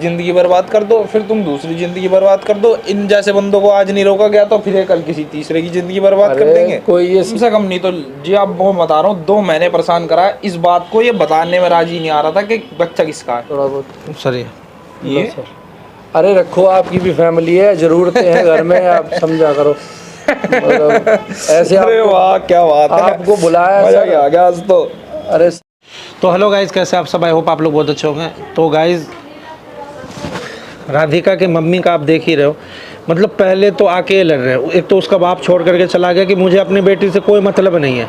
जिंदगी बर्बाद कर दो, फिर तुम दूसरी जिंदगी बर्बाद कर दो। इन जैसे बंदों को आज नहीं रोका गया तो फिर कल किसी तीसरे की जिंदगी बर्बाद कर देंगे। कोई ये कम से कम नहीं तो जी आप वो बता रहा हूँ 2 महीने परेशान करा इस बात को, ये बताने में राजी नहीं आ रहा था कि बच्चा किसका है। थोड़ा बहुत सर ये सर, अरे रखो, आपकी भी फैमिली है, जरूरतें हैं घर में, आप समझा करो। मतलब ऐसे अरे वाह क्या बात है, आपको बुलाया मजा सर। आ गया आज तो। अरे तो हेलो गाइज़, कैसे आप सब? आई होप आप लोग बहुत अच्छे होंगे। तो गाइज़, राधिका के मम्मी का आप देख ही रहे हो, मतलब पहले तो आके लड़ रहे हो। एक तो उसका बाप छोड़ करके चला गया कि मुझे अपनी बेटी से कोई मतलब नहीं है,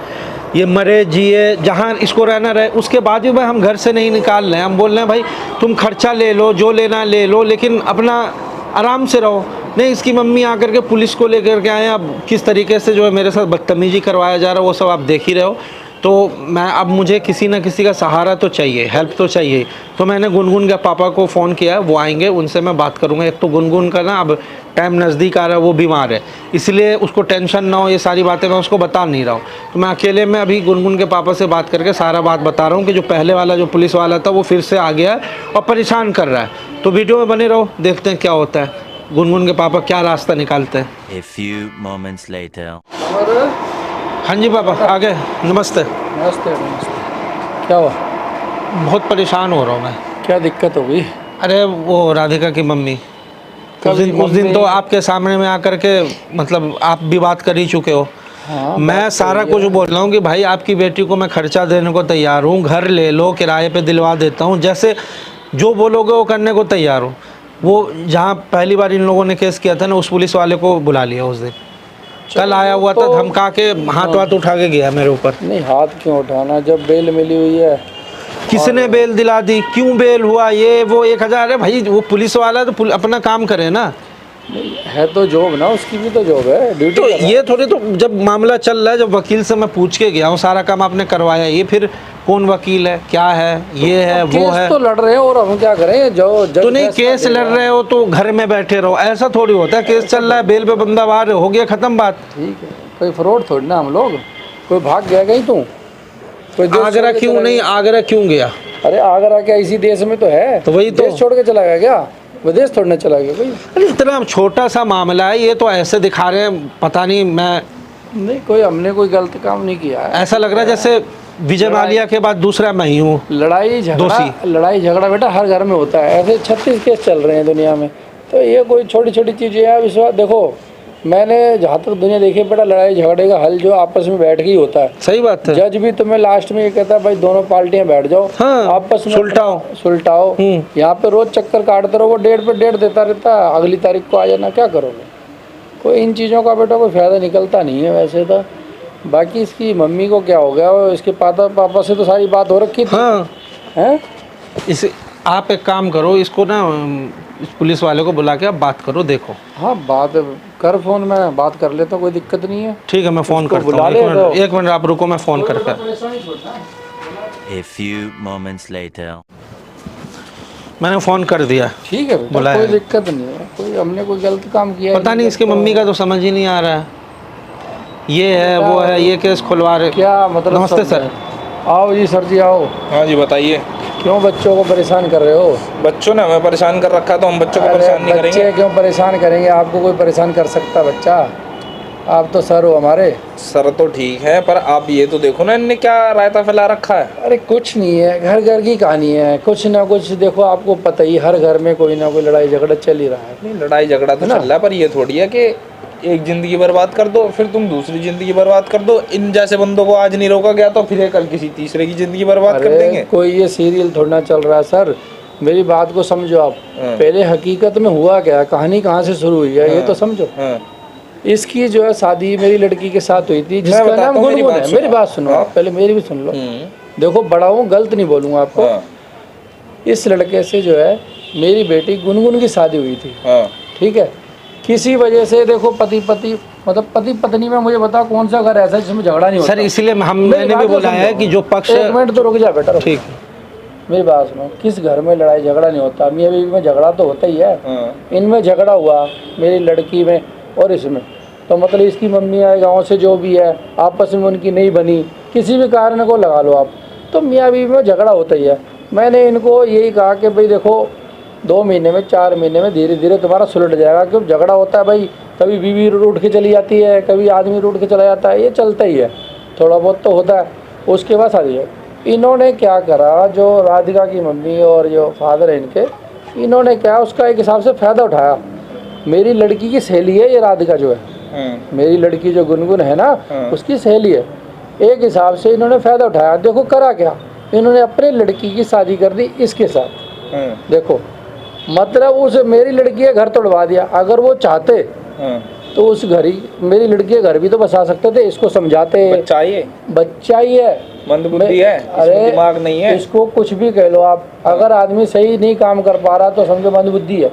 ये मरे जिए जहाँ इसको रहना रहे। उसके बाद भी भाई हम घर से नहीं निकाल रहे हैं, हम बोल रहे हैं भाई तुम खर्चा ले लो, जो लेना ले लो, लेकिन अपना आराम से रहो। नहीं, इसकी मम्मी आकर के पुलिस को लेकर के आए। अब किस तरीके से जो है मेरे साथ बदतमीजी करवाया जा रहा है वो सब आप देख ही रहे हो। तो मैं अब मुझे किसी ना किसी का सहारा तो चाहिए, हेल्प तो चाहिए। तो मैंने गुनगुन के पापा को फ़ोन किया, वो आएंगे, उनसे मैं बात करूंगा। एक तो गुनगुन का ना अब टाइम नज़दीक आ रहा है, वो बीमार है, इसलिए उसको टेंशन ना हो, ये सारी बातें मैं उसको बता नहीं रहा हूँ। तो मैं अकेले में अभी गुनगुन के पापा से बात करके सारा बात बता रहा हूँ कि जो पहले वाला जो पुलिस वाला था वो फिर से आ गया है और परेशान कर रहा है। तो वीडियो में बने रहो, देखते हैं क्या होता है, गुनगुन के पापा क्या रास्ता निकालते हैं। A few moments later. हाँ जी पापा, आ गए। नमस्ते। नमस्ते नमस्ते। क्या हुआ? बहुत परेशान हो रहा हूँ मैं। क्या दिक्कत हो गई? अरे वो राधिका की मम्मी, उस दिन तो आपके सामने में आकर के मतलब आप भी बात कर ही चुके हो। हाँ, मैं सारा कुछ बोल रहा हूँ कि भाई आपकी बेटी को मैं खर्चा देने को तैयार हूँ, घर ले लो, किराए पे दिलवा देता हूँ, जैसे जो बोलोगे वो करने को तैयार हूँ। वो जहाँ पहली बार इन लोगों ने केस किया था ना, उस पुलिस वाले को बुला लिया उस दिन। कल आया हुआ था, धमका के हाथ उठा के गया मेरे ऊपर। नहीं, हाथ क्यों उठाना जब बेल मिली हुई है? किसने बेल दिला दी? क्यों बेल हुआ? ये वो 1000 है भाई, वो पुलिस वाला तो अपना काम करे ना। है तो जॉब ना, उसकी भी तो जॉब है, ड्यूटी। तो ये थोड़ी, तो जब मामला चल रहा है, जब वकील से मैं पूछ के गया हूँ, सारा काम आपने करवाया, ये फिर कौन वकील है, क्या है, ये है वो है। तो लड़ रहे हो और हम क्या करें? जो तो नहीं, केस लड़ रहे हो तो घर में बैठे रहो, ऐसा थोड़ी होता है। केस चल रहा है, बेल पे बंदा बाहर हो गया, खत्म बात। ठीक है, कोई फ्रॉड थोड़ी ना हम लोग। कोई भाग गया कहीं? तू कोई आगरा क्यों नहीं, आगरा क्यों गया? अरे आगरा क्या इसी देश में तो है? तो वही तो, देश छोड़ के चला गया क्या? विदेश छोड़ने चला गया कोई? अरे इतना छोटा सा मामला है, ये तो ऐसे दिखा रहे हैं, पता नहीं। मैं नहीं, कोई हमने कोई गलत काम नहीं किया है। ऐसा लग रहा है जैसे विजय माल्या के बाद दूसरा मैं ही हूँ लड़ाई झगड़ा बेटा हर घर में होता है। ऐसे 36 केस चल रहे हैं दुनिया में, तो ये कोई छोटी छोटी चीज़ें हैं? विश्वास देखो, मैंने जहाँ तक दुनिया देखी बेटा, लड़ाई झगड़े का हल जो आपस में बैठ के ही होता है। सही बात है। जज भी तुम्हें लास्ट में ये कहता है भाई दोनों पार्टियां बैठ जाओ, हाँ, आपस में सुलटाओ। यहाँ पे रोज चक्कर काटते रहो, वो डेढ़ पे डेढ़ देता रहता है, अगली तारीख को आ जाना, क्या करोगे? कोई इन चीज़ों का बेटा कोई फ़ायदा निकलता नहीं है वैसे तो। बाकी इसकी मम्मी को क्या हो गया? इसके पापा से तो सारी बात हो रखी थी। हाँ हैं? इसे आप एक काम करो, इसको ना इस पुलिस वाले को बुला के आप बात करो, देखो। हाँ, बात कर, फोन में बात कर लेता हूँ, कोई दिक्कत नहीं है। ठीक है, मैं फ़ोन करता हूँ। एक मिनट आप रुको, मैं फ़ोन करके। A few moments later. मैंने फ़ोन कर दिया। ठीक है बेटा, कोई दिक्कत नहीं है। कोई हमने कोई गलत काम किया? पता नहीं इसकी मम्मी का तो समझ ही नहीं आ रहा है, ये है वो है, ये केस खुलवा रहे। क्या मतलब? नमस्ते सर। आओ जी सर जी, आओ। हाँ जी बताइए। क्यों बच्चों को परेशान कर रहे हो? बच्चों ने हमें परेशान कर रखा, तो हम बच्चों को परेशान नहीं करेंगे। बच्चे क्यों परेशान करेंगे? आपको कोई परेशान कर सकता बच्चा? आप तो सर हो हमारे। सर तो ठीक है, पर आप ये तो देखो ना इनने क्या रायता फैला रखा है। अरे कुछ नहीं है, घर घर की कहानी है, कुछ ना कुछ। देखो आपको पता ही, हर घर में कोई ना कोई लड़ाई झगड़ा चल ही रहा है। नहीं, लड़ाई झगड़ा तो चल रहा है, पर ये थोड़ी है कि एक जिंदगी बर्बाद कर दो फिर तुम दूसरी जिंदगी बर्बाद कर दो। इन जैसे बंदों को आज नहीं रोका गया तो फिर कल किसी तीसरे की जिंदगी बर्बाद कर देंगे। कोई ये सीरियल थोड़ा ना चल रहा है सर, मेरी बात को समझो आप। पहले हकीकत में हुआ क्या, कहानी कहाँ से शुरू हुई है, ये तो समझो। इसकी जो है शादी मेरी लड़की के साथ हुई थी, जिसका नाम गुनगुन है। मेरी बात सुनो आप, पहले मेरी भी सुन लो। देखो बड़ा हूँ, गलत नहीं बोलूँगा आपको। इस लड़के से जो है मेरी बेटी गुनगुन की शादी हुई थी, ठीक है। किसी वजह से देखो पति पत्नी में, मुझे बताओ कौन सा घर ऐसा जिसमें झगड़ा नहीं होता? सर इसलिए मैंने भी बोला है कि जो पक्ष। एक मिनट तो रुक जा बेटा, ठीक। मेरी बात सुनो, किस घर में लड़ाई झगड़ा नहीं होता? मियाँ बीवी में झगड़ा तो होता ही है। इनमें झगड़ा हुआ, मेरी लड़की में और इसमें, तो मतलब इसकी मम्मी आए गाँव से, जो भी है आपस में उनकी नहीं बनी, किसी भी कारण को लगा लो आप, तो मियाँ बीवी में झगड़ा होता ही है। मैंने इनको यही कहा कि भाई देखो 2 महीने में 4 महीने में धीरे धीरे तुम्हारा सुलट जाएगा। क्यों झगड़ा होता है भाई, कभी बीवी रूठ के चली जाती है, कभी आदमी रूठ के चला जाता है, ये चलता ही है, थोड़ा बहुत तो होता है। उसके बाद शादी है। इन्होंने क्या करा, जो राधिका की मम्मी और जो फादर है इनके, इन्होंने क्या उसका एक हिसाब से फ़ायदा उठाया। मेरी लड़की की सहेली है ये राधिका जो है, मेरी लड़की जो गुनगुन है ना, उसकी सहेली है। एक हिसाब से इन्होंने फ़ायदा उठाया। देखो करा क्या, इन्होंने अपनी लड़की की शादी कर दी इसके साथ। देखो मतलब उस मेरी लड़की का घर तोड़वा दिया। अगर वो चाहते तो उस घर ही मेरी लड़की के घर भी तो बसा सकते थे। इसको समझाते, बच्चा ही है, मंदबुद्धि है, अरे दिमाग नहीं है, इसको कुछ भी कह लो आप। अगर आदमी सही नहीं काम कर पा रहा तो समझो मंदबुद्धि है।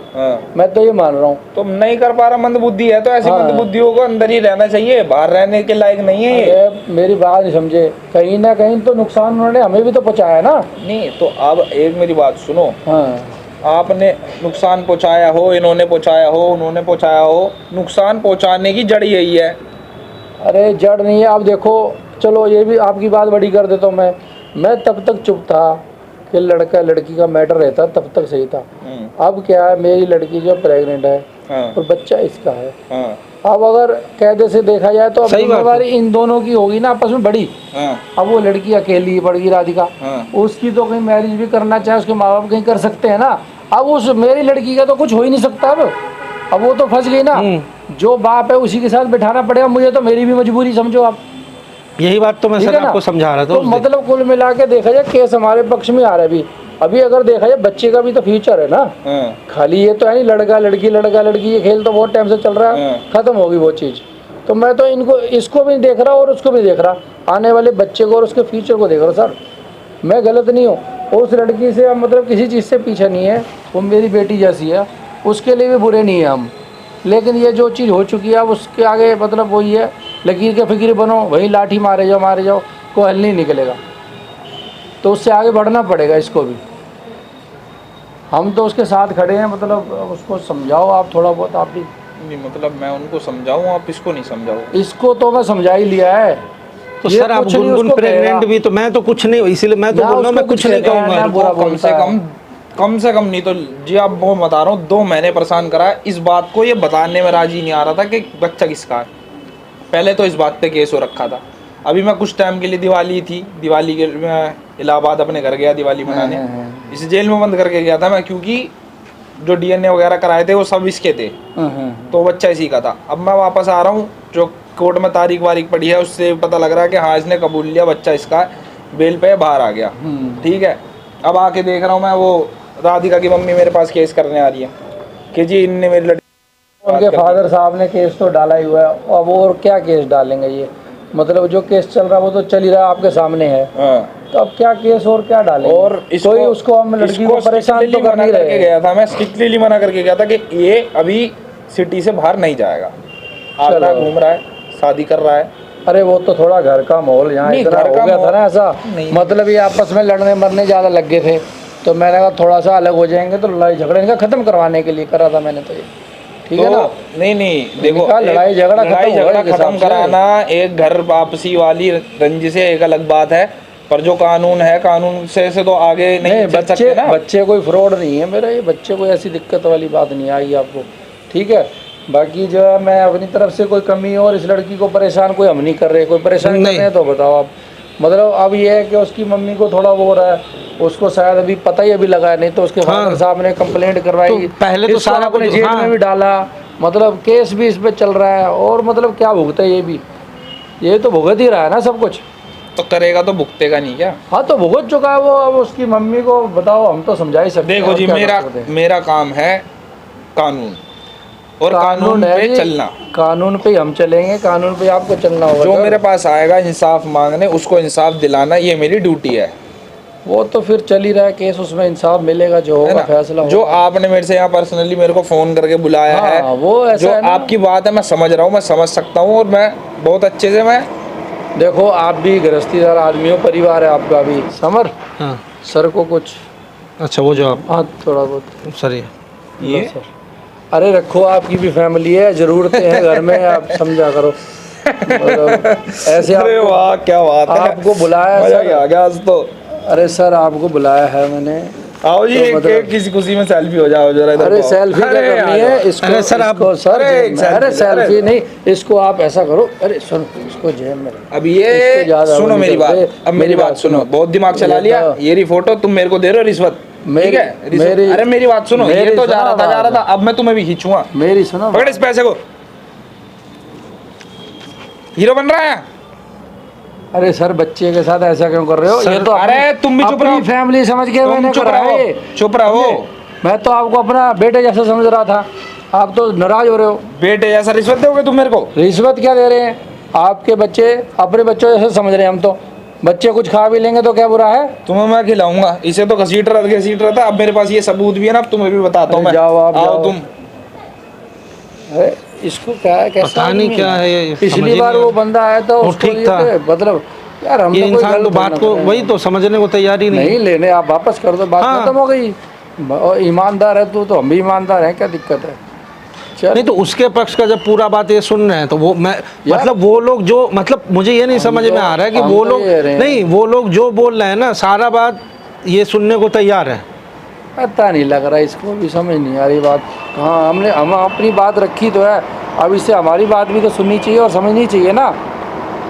मैं तो ये मान रहा हूँ। तो नहीं कर पा रहा मंदबुद्धि है तो ऐसी मंदबुद्धियों को अंदर ही रहना चाहिए, बाहर रहने के लायक नहीं है ये। मेरी बात नहीं समझे, कहीं ना कहीं तो नुकसान उन्होंने हमें भी तो पहुँचाया ना। नहीं तो अब एक मेरी बात सुनो, हाँ, आपने नुकसान पहुंचाया हो, इन्होंने पहुंचाया हो, उन्होंने पहुंचाया हो, नुकसान पहुंचाने की जड़ यही है। अरे जड़ नहीं है। अब देखो चलो ये भी आपकी बात बड़ी कर देता हूँ। मैं तब तक चुप था कि लड़का लड़की का मैटर रहता, तब तक सही था। अब क्या है, मेरी लड़की जो प्रेग्नेंट है और बच्चा इसका है। अब अगर कायदे से देखा जाए तो अब जिम्मेदारी इन दोनों की होगी ना आपस में बड़ी। अब वो लड़की अकेली पड़ गई राधिका, उसकी तो कहीं मैरिज भी करना चाहे उसके माँ बाप कहीं कर सकते हैं ना। अब उस मेरी लड़की का तो कुछ हो ही नहीं सकता। अब वो तो फंस गई ना, जो बाप है उसी के साथ बिठाना पड़ेगा मुझे। तो मेरी भी मजबूरी समझो आप। यही बात तो मैं सर आपको समझा रहा था। तो मतलब कुल मिला के देखा जाए केस हमारे पक्ष में आ रहा है अभी अगर देखा जाए बच्चे का भी तो फ्यूचर है ना। खाली ये तो है नहीं लड़का लड़की ये खेल तो बहुत टाइम से चल रहा है, खत्म होगी वो चीज़। तो मैं तो इसको भी देख रहा और उसको भी देख रहा, आने वाले बच्चे को और उसके फ्यूचर को देख रहा। सर मैं गलत नहीं हूँ, उस लड़की से हम मतलब किसी चीज़ से पीछे नहीं है, वो मेरी बेटी जैसी है, उसके लिए भी बुरे नहीं है हम। लेकिन ये जो चीज़ हो चुकी है अब उसके आगे मतलब वही है, लकीर के फिक्र बनो, वही लाठी मारे जाओ, कोई हल नहीं निकलेगा। तो उससे आगे बढ़ना पड़ेगा इसको भी। हम तो उसके साथ खड़े हैं, मतलब उसको समझाओ आप थोड़ा बहुत। आप भी नहीं मतलब मैं उनको समझाऊं, आप इसको नहीं समझाओ। इसको तो मैं समझा ही लिया है। तो सर आप गुनगुन प्रेग्नेंट भी, तो मैं तो कुछ नहीं, इसीलिए मैं तो बोल रहा हूँ मैं कुछ नहीं कहूँगा। कम से कम नहीं तो जी आप वो बता रहा हूँ 2 महीने परेशान करा है। इस बात को ये बताने में राजी नहीं आ रहा था कि बच्चा किसका है। पहले तो इस बात पे केस हो रखा था। अभी मैं कुछ टाइम के लिए दिवाली के मैं इलाहाबाद अपने घर गया दिवाली मनाने, इसे जेल में बंद करके गया था मैं, क्योंकि जो DNA वगैरह कराए थे वो सब इसके थे, तो बच्चा इसी का था। अब मैं वापस आ रहा हूँ, जो कोर्ट में तारीख वारीख पड़ी है उससे पता लग रहा है कि हाँ इसने कबूल लिया, बच्चा इसका बेल पे बाहर आ गया। ठीक है, अब आके देख रहा हूँ मैं वो राधिका की मम्मी मेरे पास केस करने आ रही है कि जी इनने मेरी लड़की, उनके फादर साहब ने केस तो डाला ही हुआ है। अब और क्या केस डालेंगे ये, मतलब जो केस चल रहा है वो तो चल ही रहा है, आपके सामने है। तो अब क्या केस और क्या डालेंगे। और कोई उसको हम लड़की को परेशान तो कर नहीं रहे। गया था मैं, स्ट्रिक्टली मना करके गया था कि ये अभी सिटी से बाहर नहीं जाएगा, आगरा घूम रहा है, शादी कर रहा है। अरे वो तो थोड़ा घर का माहौल यहाँ इतना हो गया था ना ऐसा, मतलब ये आपस में लड़ने मरने ज़्यादा लग गए थे, तो मैंने कहा थोड़ा सा अलग हो जाएंगे, तो लड़ाई झगड़े इनका खत्म करवाने के लिए करा था मैंने। तो ये ठीक है ना। नहीं देखो, लड़ाई झगड़ा खत्म कराना एक घर वापसी वाली रंजिश है, एक अलग बात है, पर जो कानून है कानून से तो आगे नहीं चल सकते ना। बच्चे कोई फ्रॉड नहीं है मेरा, ये बच्चे कोई ऐसी दिक्कत वाली बात नहीं आई आपको। ठीक है, बाकी जो है मैं अपनी तरफ से कोई कमी और इस लड़की को परेशान कोई हम नहीं कर रहे, कोई परेशान कर रहे हैं तो बताओ आप। मतलब अब ये है कि उसकी मम्मी को थोड़ा वो हो रहा है, उसको शायद अभी पता ही अभी लगा है, नहीं तो उसके फादर साहब ने कंप्लेंट करवाई, तो पहले तो सारा अपने जेल में भी डाला, मतलब केस भी इस पे चल रहा है। और मतलब क्या भुगता है, ये तो भुगत ही रहा है ना सब कुछ। तो करेगा तो भुगतेगा नहीं क्या? हाँ तो भुगत चुका है वो, अब उसकी मम्मी को बताओ, हम तो समझा ही सकते हैं। देखो जी, मेरा काम है कानून, और कानून पे चलना, कानून पे हम चलेंगे, कानून पे आपको चलना होगा। जो मेरे पास आएगा इंसाफ मांगने, उसको इंसाफ दिलाना ये मेरी ड्यूटी है। वो तो फिर चल ही रहा है केस, उसमें इंसाफ मिलेगा, जो होगा फैसला होगा। जो आपने मेरे से यहाँ पर्सनली मेरे को फोन करके बुलाया है, वो ऐसा जो आपकी बात है मैं समझ रहा हूँ, मैं समझ सकता हूँ, और मैं बहुत अच्छे से मैं देखो आप भी गृहस्थीदार आदमी हो, परिवार है आपका भी। समर सर को कुछ अच्छा वो जो आप, हाँ थोड़ा बहुत सर ये सर, अरे रखो, आपकी भी फैमिली है, जरूरतें हैं घर में, आप समझा करो। मतलब ऐसे अरे वाह क्या बात है, आपको बुलाया सर, आ गया आज तो। अरे सर आपको बुलाया है मैंने, आओ जी, तो एक मतलब- किसी खुशी में सेल्फी हो जाओ जरा इधर अरे को। सेल्फी क्या अरे करनी यार, है इसको? अरे सर, आप- इसको सर अरे एक अरे सेल्फी, सेल्फी अरे। नहीं, इसको आप ऐसा करो, अरे सुनो, इसको जेब में रखो। अब इसको ये ज्यादा सुनो वो मेरी नहीं बात, करते। अब मेरी बात सुनो, बहुत दिमाग चला ये लिया। तो- ये रही फोटो, तुम मेरे को दे रहे हो रिश्वत, ठीक मेरी- है? रिश्वत- मेरी- अरे मेरी बात सुनो, ये मेरी तो जा सुनो रहा था, बात। अब मैं तुम्हें भी खींचूंगा। मेरी सुनो पकड़ इस पैसे को, हीरो बन रहा है। अरे सर, बच्चे के साथ ऐसा क्यों कर रहे हो? ये तो अरे तुम भी चुप रहो, फैमिली समझ के मैंने चुप करा है रहो, ये। चुप रहो। मैं तो आपको अपना बेटे जैसा समझ रहा था, आप तो नाराज हो रहे हो। बेटे जैसा रिश्वत दोगे तुम मेरे को? रिश्वत क्या दे रहे हैं? आपके बच्चे अपने बच्चों जैसे समझ रहे हैं हम तो। बच्चे कुछ खा भी लेंगे तो क्या बुरा है? तुम्हें मैं खिलाऊंगा, इसे तो घसीट रहा था। अब मेरे पास ये सबूत भी है ना, अब तुम्हें भी बताता हूँ अरे मैं। जाओ आप, आओ जाओ। तुम। अरे इसको क्या है, कैसा पता नहीं आदमी क्या है ये, समझ पिछली ही बार नहीं वो आ रहा। बंदा आया था, वो उसको ठीक ये था। तो मतलब यार हम ये तो कोई इंसान तो गलत बात को थोड़ा ना वही कर तो समझने को तैयार ही रहे हैं। नहीं। नहीं लेने, आप वापस कर दो, बात हाँ। खत्म हो गई। और ईमानदार है तू, तो हम भी ईमानदार हैं, क्या दिक्कत है? चल, नहीं तो उसके पक्ष का जब पूरा बात ये सुन रहे हैं तो वो मैं मतलब वो लोग जो मतलब मुझे ये नहीं समझ में आ रहा है कि हम वो तो लोग ये रहे हैं। नहीं, वो लोग जो बोल रहे हैं ना सारा बात ये सुनने को तैयार है। पता नहीं लग रहा, इसको भी समझ नहीं आ रही बात। हाँ, हम अपनी बात रखी तो है, अब इससे हमारी बात भी तो सुननी चाहिए और समझनी चाहिए ना।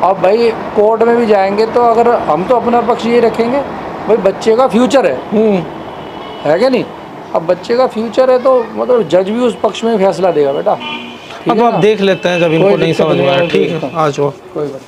अब भाई कोर्ट में भी जाएंगे तो अगर हम तो अपना पक्ष ये रखेंगे, भाई बच्चे का फ्यूचर है क्या नहीं? अब बच्चे का फ्यूचर है तो मतलब जज भी उस पक्ष में फैसला देगा बेटा। ठीक अब है आप ना? देख लेते हैं जब इनको कोई नहीं दिक्कत समझ में नहीं आ रहा। है, ठीक है, आ जाओ। कोई बात